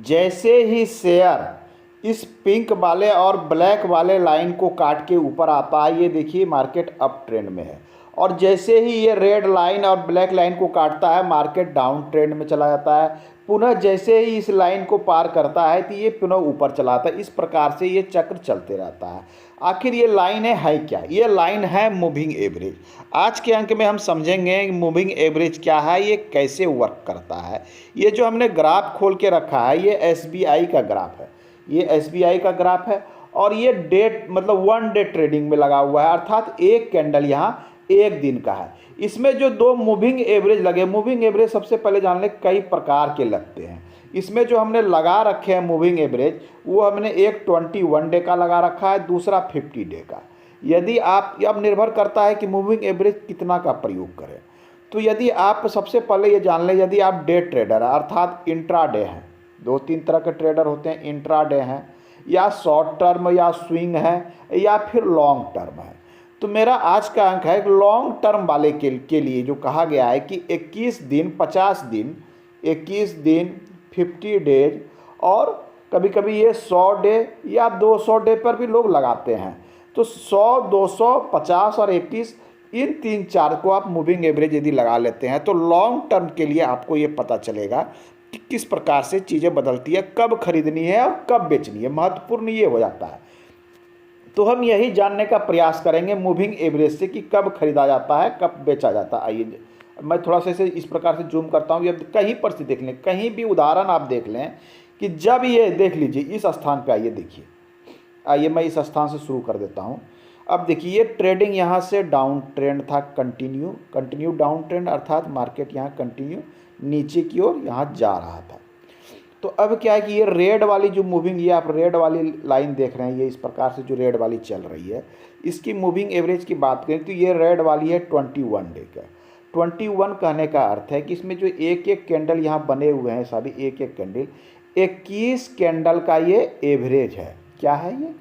जैसे ही शेयर इस पिंक वाले और ब्लैक वाले लाइन को काट के ऊपर आता है, ये देखिए मार्केट अप ट्रेंड में है। और जैसे ही ये रेड लाइन और ब्लैक लाइन को काटता है, मार्केट डाउन ट्रेंड में चला जाता है। पुनः जैसे ही इस लाइन को पार करता है तो ये पुनः ऊपर चला आता है। इस प्रकार से ये चक्र चलते रहता है। आखिर ये लाइन है क्या? ये लाइन है मूविंग एवरेज। आज के अंक में हम समझेंगे मूविंग एवरेज क्या है, ये कैसे वर्क करता है। ये जो हमने ग्राफ खोल के रखा है, ये एसबीआई का ग्राफ है। ये एसबीआई का ग्राफ है और ये डेट मतलब 1 डे ट्रेडिंग में लगा हुआ है, अर्थात एक कैंडल यहाँ एक दिन का है। इसमें जो दो मूविंग एवरेज लगे, मूविंग एवरेज सबसे पहले जान लें कई प्रकार के लगते हैं। इसमें जो हमने लगा रखे हैं मूविंग एवरेज, वो हमने एक 21 डे का लगा रखा है, दूसरा 50 डे का। यदि आप, अब निर्भर करता है कि मूविंग एवरेज कितना का प्रयोग करें। तो यदि आप सबसे पहले ये जान लें, यदि आप डे ट्रेडर है अर्थात इंट्रा डे हैं, 2-3 तरह के ट्रेडर होते हैं, इंट्रा डे हैं या शॉर्ट टर्म या स्विंग है या फिर लॉन्ग टर्म है। तो मेरा आज का अंक है लॉन्ग टर्म वाले के लिए जो कहा गया है कि 21 दिन, 50 दिन, 21 दिन, 50 डेज और कभी कभी ये 100 डे या 200 डे पर भी लोग लगाते हैं। तो 100, 200, 50 और 21, इन 3-4 को आप मूविंग एवरेज यदि लगा लेते हैं तो लॉन्ग टर्म के लिए आपको ये पता चलेगा कि किस प्रकार से चीज़ें बदलती है, कब खरीदनी है और कब बेचनी है। महत्वपूर्ण ये हो जाता है। तो हम यही जानने का प्रयास करेंगे मूविंग एवरेज से कि कब खरीदा जाता है, कब बेचा जाता है। आइए मैं थोड़ा सा इसे इस प्रकार से जूम करता हूँ। ये कहीं पर से देख लें, कहीं भी उदाहरण आप देख लें कि जब ये देख लीजिए इस स्थान पे, आइए देखिए, आइए मैं इस स्थान से शुरू कर देता हूँ। अब देखिए ये ट्रेडिंग यहाँ से डाउन ट्रेंड था, कंटिन्यू डाउन ट्रेंड, अर्थात मार्केट यहाँ कंटिन्यू नीचे की ओर यहाँ जा रहा था। तो अब क्या है कि ये रेड वाली जो मूविंग, ये आप रेड वाली लाइन देख रहे हैं, ये इस प्रकार से जो रेड वाली चल रही है, इसकी मूविंग एवरेज की बात करें तो ये रेड वाली है 21 डे का। 21 कहने का अर्थ है कि इसमें जो एक एक कैंडल यहाँ बने हुए हैं, सभी एक एक कैंडल, 21 कैंडल का ये एवरेज है। क्या है ये?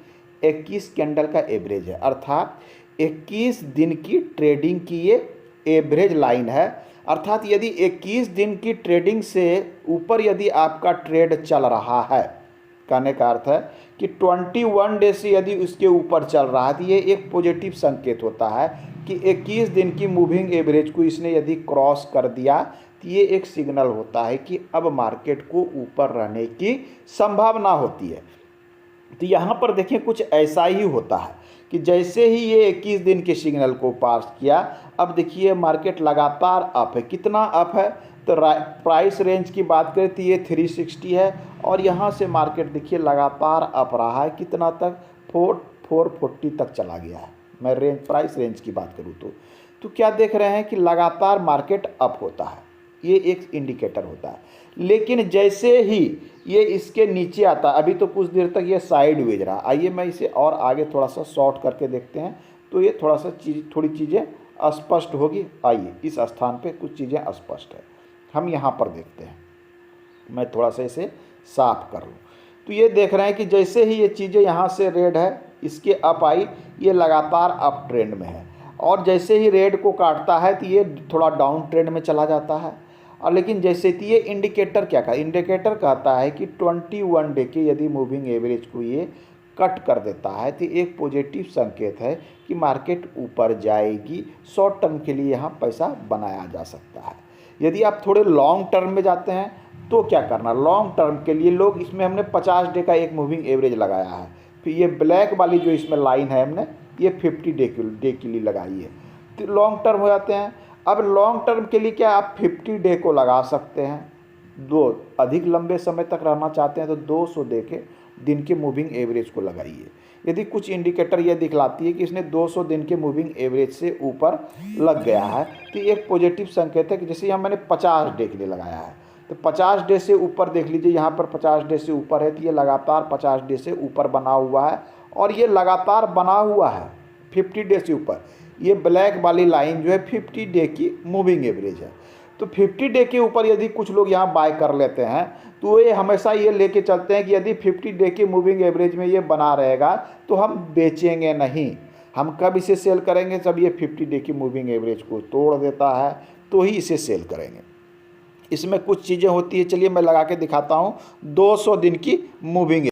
21 कैंडल का एवरेज है, अर्थात 21 दिन की ट्रेडिंग की ये एवरेज लाइन है। अर्थात यदि 21 दिन की ट्रेडिंग से ऊपर यदि आपका ट्रेड चल रहा है, कहने का अर्थ है कि 21 डे से यदि उसके ऊपर चल रहा है तो ये एक पॉजिटिव संकेत होता है कि 21 दिन की मूविंग एवरेज को इसने यदि क्रॉस कर दिया तो ये एक सिग्नल होता है कि अब मार्केट को ऊपर रहने की संभावना होती है। तो यहाँ पर देखिए कुछ ऐसा ही होता है कि जैसे ही ये 21 दिन के सिग्नल को पास किया, अब देखिए मार्केट लगातार अप है। कितना अप है? तो प्राइस रेंज की बात करें तो ये 360 है और यहाँ से मार्केट देखिए लगातार अप रहा है। कितना तक? 440 तक चला गया है। मैं प्राइस रेंज की बात करूँ तो क्या देख रहे हैं कि लगातार मार्केट अप होता है, ये एक इंडिकेटर होता है। लेकिन जैसे ही ये इसके नीचे आता है, अभी तो कुछ देर तक ये साइडवेज रहा। आइए मैं इसे और आगे थोड़ा सा शॉर्ट करके देखते हैं तो ये थोड़ा सा थोड़ी चीज़ें स्पष्ट होगी। आइए इस स्थान पे कुछ चीज़ें स्पष्ट है, हम यहाँ पर देखते हैं। मैं थोड़ा सा इसे साफ कर लूँ तो ये देख रहे हैं कि जैसे ही ये चीज़ें यहाँ से रेड है, इसके अप आई, ये लगातार अप ट्रेंड में है और जैसे ही रेड को काटता है तो ये थोड़ा डाउन ट्रेंड में चला जाता है। और लेकिन जैसे कि ये इंडिकेटर क्या कहा? इंडिकेटर कहता है कि 21 डे के यदि मूविंग एवरेज को ये कट कर देता है तो एक पॉजिटिव संकेत है कि मार्केट ऊपर जाएगी। शॉर्ट टर्म के लिए यहाँ पैसा बनाया जा सकता है। यदि आप थोड़े लॉन्ग टर्म में जाते हैं तो क्या करना? लॉन्ग टर्म के लिए लोग, इसमें हमने 50 डे का एक मूविंग एवरेज लगाया है। फिर ये ब्लैक वाली जो इसमें लाइन है हमने ये 50 डे के लिए लगाई है, तो लॉन्ग टर्म हो जाते हैं। अब लॉन्ग टर्म के लिए क्या आप 50 डे को लगा सकते हैं। अधिक लंबे समय तक रहना चाहते हैं तो 200 डे के दिन के मूविंग एवरेज को लगाइए। यदि कुछ इंडिकेटर ये दिखलाती है कि इसने 200 दिन के मूविंग एवरेज से ऊपर लग गया है तो एक पॉजिटिव संकेत है कि जैसे यहाँ मैंने 50 डे के लिए लगाया है तो 50 डे से ऊपर देख लीजिए, यहाँ पर 50 डे से ऊपर है तो ये लगातार 50 डे से ऊपर बना हुआ है और ये लगातार बना हुआ है 50 डे से ऊपर। ये ब्लैक वाली लाइन जो है 50 डे की मूविंग एवरेज है। तो 50 डे के ऊपर यदि कुछ लोग यहाँ बाय कर लेते हैं तो ये हमेशा ये लेके चलते हैं कि यदि 50 डे की मूविंग एवरेज में ये बना रहेगा तो हम बेचेंगे नहीं। हम कब इसे सेल करेंगे? जब ये 50 डे की मूविंग एवरेज को तोड़ देता है तो ही इसे सेल करेंगे। इसमें कुछ चीज़ें होती है, चलिए मैं लगा के दिखाता हूँ। 200 दिन की मूविंग,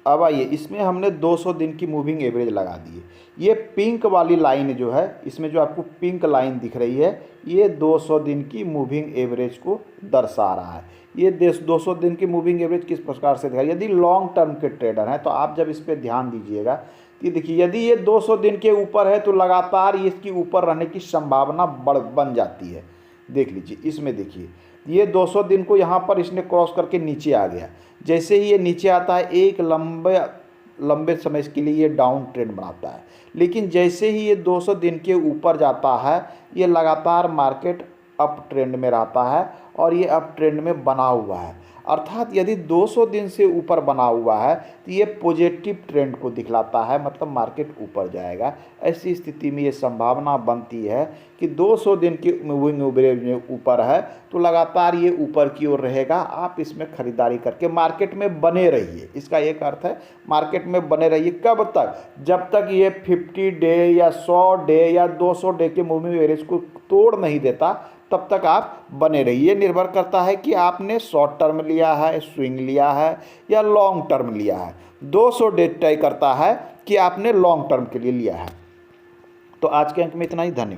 अब आइए इसमें हमने 200 दिन की मूविंग एवरेज लगा दी है। ये पिंक वाली लाइन जो है, इसमें जो आपको पिंक लाइन दिख रही है, ये 200 दिन की मूविंग एवरेज को दर्शा रहा है। ये 200 दिन की मूविंग एवरेज किस प्रकार से दिखाई, यदि लॉन्ग टर्म के ट्रेडर हैं तो आप जब इस पर ध्यान दीजिएगा, ये देखिए यदि ये 200 दिन के ऊपर है तो लगातार ये इसकी ऊपर रहने की संभावना बन जाती है। देख लीजिए इसमें, देखिए ये 200 दिन को यहाँ पर इसने क्रॉस करके नीचे आ गया। जैसे ही ये नीचे आता है एक लंबे समय के लिए ये डाउन ट्रेंड बनाता है, लेकिन जैसे ही ये 200 दिन के ऊपर जाता है ये लगातार मार्केट अप ट्रेंड में रहता है और ये अप ट्रेंड में बना हुआ है। अर्थात यदि 200 दिन से ऊपर बना हुआ है तो ये पॉजिटिव ट्रेंड को दिखलाता है, मतलब मार्केट ऊपर जाएगा। ऐसी स्थिति में ये संभावना बनती है कि 200 दिन की मूविंग एवरेज में ऊपर है तो लगातार ये ऊपर की ओर रहेगा। आप इसमें खरीदारी करके मार्केट में बने रहिए, इसका एक अर्थ है मार्केट में बने रहिए। कब तक? जब तक ये 50 डे या 100 डे या 200 डे के मूविंग एवरेज को तोड़ नहीं देता तब तक आप बने रहिए। निर्भर करता है कि आपने शॉर्ट टर्म लिया है, स्विंग लिया है या लॉन्ग टर्म लिया है। 200 डे तय करता है कि आपने लॉन्ग टर्म के लिए लिया है। तो आज के अंक में इतना ही, धन्यवाद।